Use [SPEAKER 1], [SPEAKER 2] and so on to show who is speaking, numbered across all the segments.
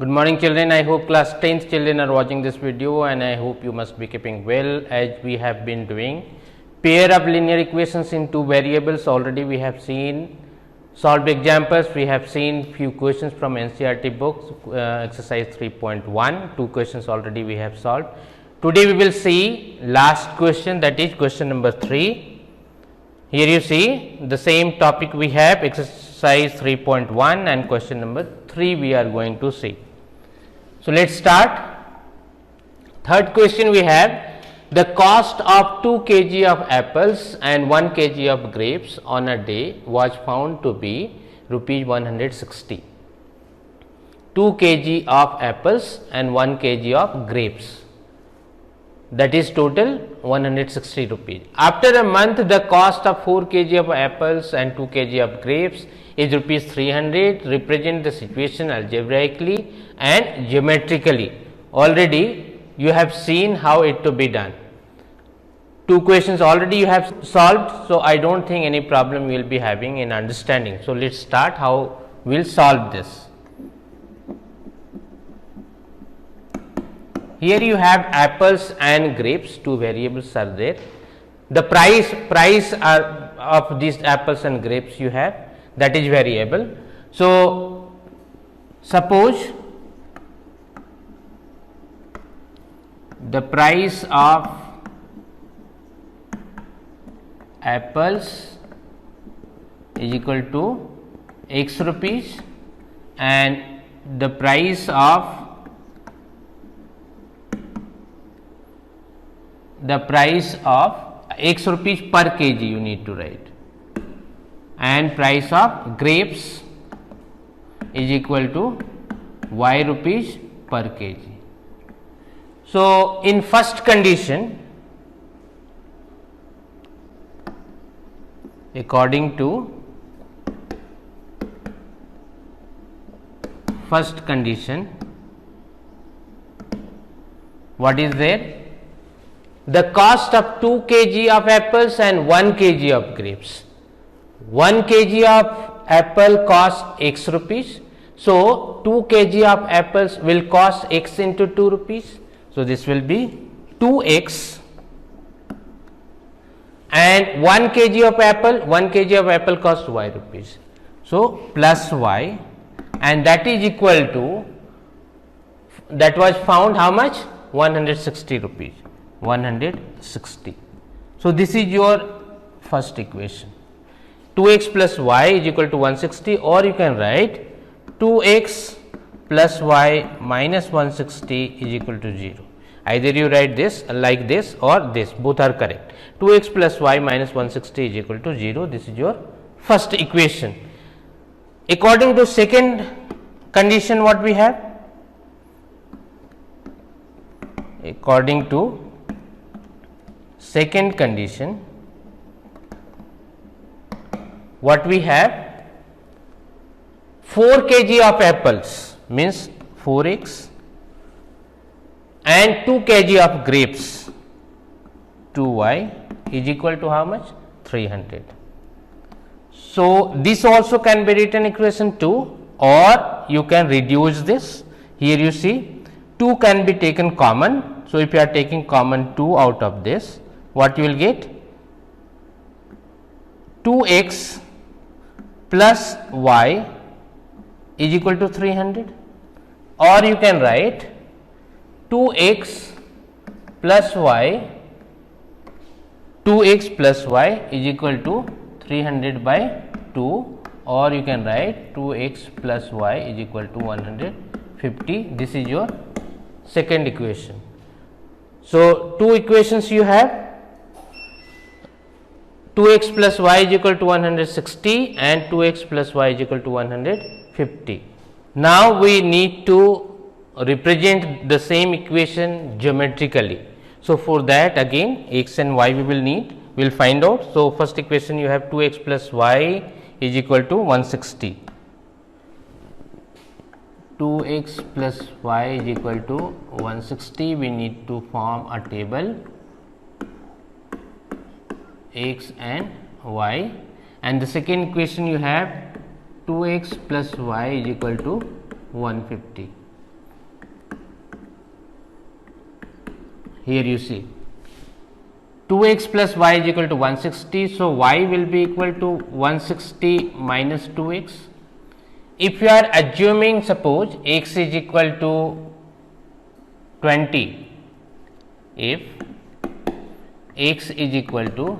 [SPEAKER 1] Good morning children, I hope class 10th children are watching this video and I hope you must be keeping well as we have been doing pair of linear equations in two variables. Already we have seen solved examples, we have seen few questions from NCERT books, exercise 3.1, two questions already we have solved. Today we will see last question, that is question number 3. Here you see the same topic we have, exercise 3.1 and question number 3 we are going to see. So, let us start. Third question we have, the cost of 2 kg of apples and 1 kg of grapes on a day was found to be rupees 160. 2 kg of apples and 1 kg of grapes, that is total 160 rupees. After a month, the cost of 4 kg of apples and 2 kg of grapes is rupees 300. Represent the situation algebraically and geometrically. Already you have seen how it to be done. Two questions already you have solved, so I don't think any problem you will be having in understanding. So, let us start how we will solve this. Here you have apples and grapes, two variables are there. The price of these apples and grapes you have, that is variable. So, suppose the price of apples is equal to x rupees and the price of x rupees per kg you need to write, and price of grapes is equal to y rupees per kg. So, in first condition, according to first condition, what is there? The cost of 2 kg of apples and 1 kg of grapes. 1 kg of apple costs x rupees. So, 2 kg of apples will cost x into 2 rupees. So, this will be 2x, and 1 kg of apple costs y rupees. So, plus y, and that is equal to, that was found how much? 160 rupees. 160. So, this is your first equation. 2x plus y is equal to 160, or you can write 2x plus y minus 160 is equal to 0. Either you write this like this or this, both are correct. 2x plus y minus 160 is equal to 0. This is your first equation. According to second condition, what we have? According to second condition, what we have? 4 kg of apples means 4x and 2 kg of grapes 2y is equal to how much? 300. So, this also can be written equation 2, or you can reduce this. Here you see 2 can be taken common. So, if you are taking common 2 out of this, what you will get? 2x plus y is equal to 300, or you can write 2x plus y is equal to 300 by 2, or you can write 2x plus y is equal to 150. This is your second equation. So, two equations you have, 2x plus y is equal to 160 and 2x plus y is equal to 150. Now, we need to represent the same equation geometrically. So, for that again x and y we will need, we will find out. So, first equation you have 2x plus y is equal to 160. 2x plus y is equal to 160. We need to form a table x and y, and the second equation you have 2x plus y is equal to 150. here you see 2x plus y is equal to 160. So, y will be equal to 160 minus 2x. If you are assuming, suppose x is equal to 20, if x is equal to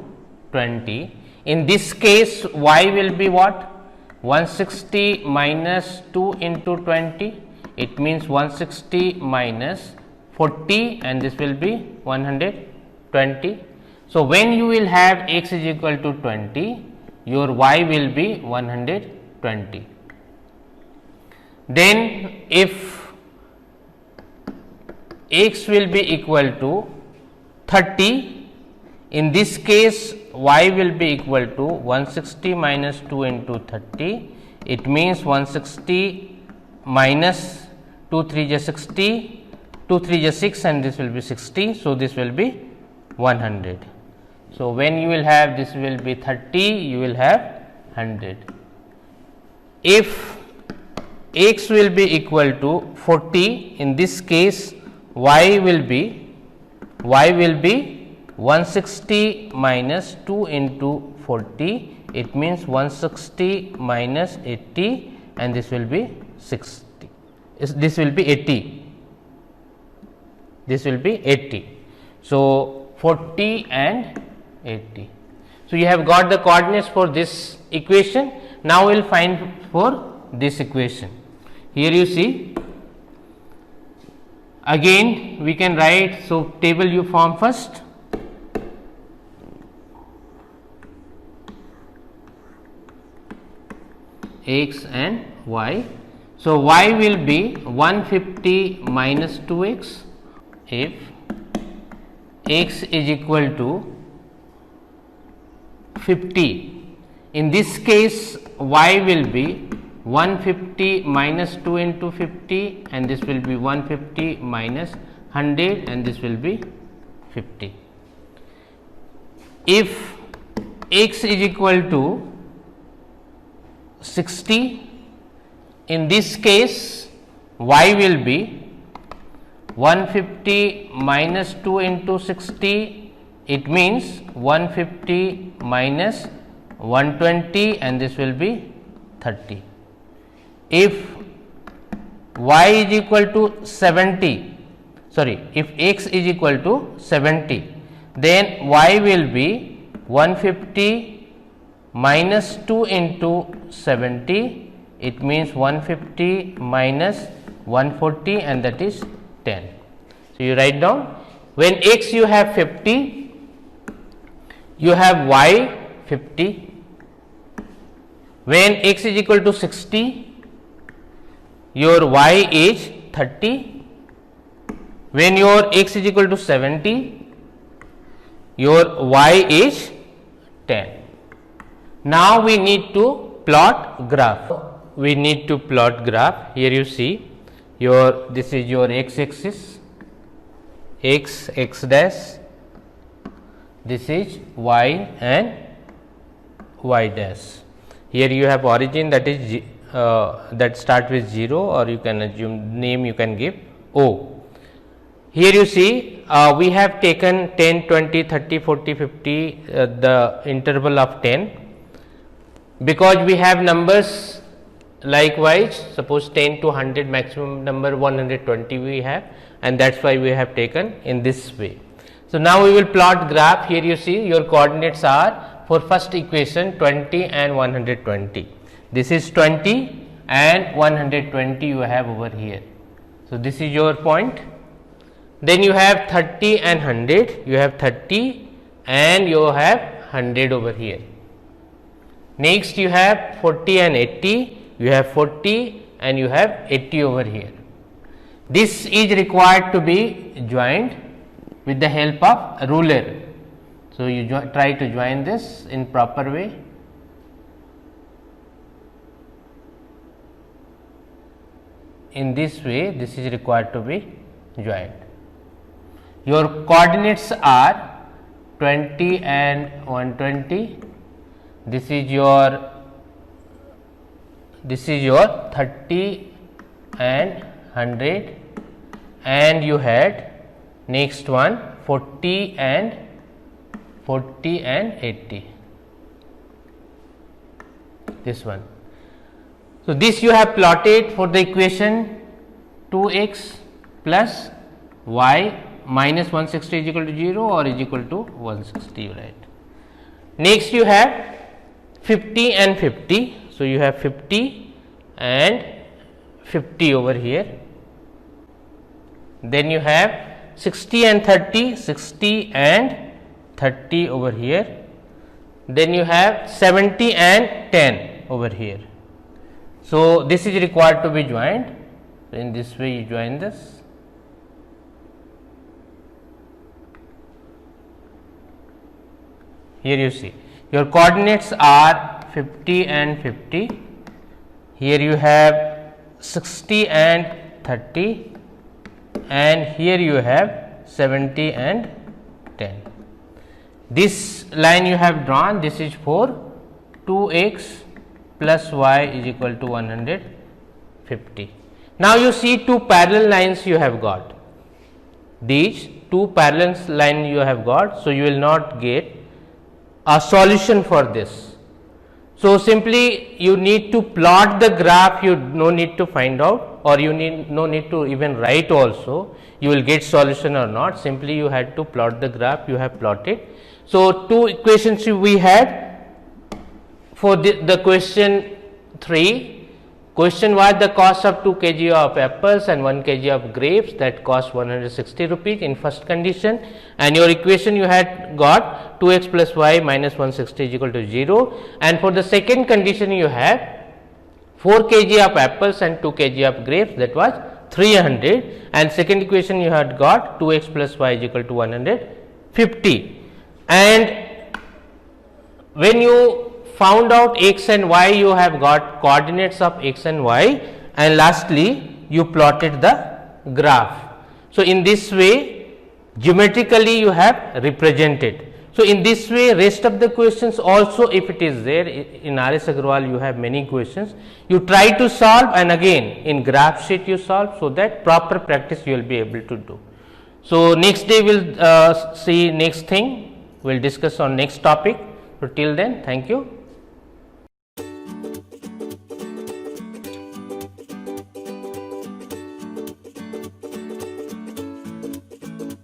[SPEAKER 1] 20, in this case y will be what? 160 minus 2 into 20, it means 160 minus 40 and this will be 120. So, when you will have x is equal to 20, your y will be 120. Then if x will be equal to 30, in this case y will be equal to 160 minus 2 into 30, it means 160 minus 2 3 is 60, 2 3 is 6 and this will be 60. So, this will be 100. So, when you will have this will be 30, you will have 100. If x will be equal to 40, in this case y will be 160 minus 2 into 40, it means 160 minus 80 and this will be 60, this will be 80, this will be 80. So, 40 and 80. So, you have got the coordinates for this equation. Now, we will find for this equation. Here you see, again we can write. So, table you form first. X and y. So, y will be 150 minus 2x if x is equal to 50. In this case y will be 150 minus 2 into 50 and this will be 150 minus 100 and this will be 50. If x is equal to 60, in this case y will be 150 minus 2 into 60, it means 150 minus 120 and this will be 30. If y is equal to 70, sorry, if x is equal to 70, then y will be 150 minus 2 into 70, it means 150 minus 140 and that is 10. So, you write down, when x you have 50, you have y 50. When x is equal to 60, your y is 30. When your x is equal to 70, your y is 10. Now, we need to plot graph. We need to plot graph. Here you see, your this is your x axis, x dash, this is y and y dash. Here you have origin, that is that start with 0, or you can assume name you can give O. Here you see we have taken 10, 20, 30, 40, 50 the interval of 10, because we have numbers likewise, suppose 10 to 100, maximum number 120 we have, and that is why we have taken in this way. So, now we will plot graph. Here you see your coordinates are for first equation 20 and 120. This is 20 and 120 you have over here. So, this is your point. Then you have 30 and 100, you have 30 and you have 100 over here. Next you have 40 and 80, you have 40 and you have 80 over here. This is required to be joined with the help of a ruler. So, you try to join this in proper way. In this way, this is required to be joined. Your coordinates are 20 and 120. This is your 30 and 100, and you had Next one 40 and 80. This one. So, this you have plotted for the equation 2x plus y minus 160 is equal to 0 or is equal to 160, right. Next you have 50 and 50. So, you have 50 and 50 over here. Then you have 60 and 30, 60 and 30 over here. Then you have 70 and 10 over here. So, this is required to be joined. So, in this way you join this. Here you see your coordinates are 50 and 50. Here you have 60 and 30, and here you have 70 and 10. This line you have drawn, this is for 2x plus y is equal to 150. Now, you see two parallel lines you have got. These two parallel lines you have got. So, you will not get a solution for this. So, simply you need to plot the graph, you no need to find out, or you no need to even write also, you will get solution or not, simply you had to plot the graph, you have plotted. So, two equations we had for the question 3. Question was the cost of 2 kg of apples and 1 kg of grapes, that cost 160 rupees in first condition, and your equation you had got 2x plus y minus 160 is equal to 0, and for the second condition you have 4 kg of apples and 2 kg of grapes, that was 300, and second equation you had got 2x plus y is equal to 150. And when you found out x and y, you have got coordinates of x and y, and lastly you plotted the graph. So, in this way geometrically you have represented. So, in this way rest of the questions also, if it is there in RS Agrawal, you have many questions, you try to solve, and again in graph sheet you solve, so that proper practice you will be able to do. So, next day we will see next thing, we will discuss on next topic. So, till then, thank you.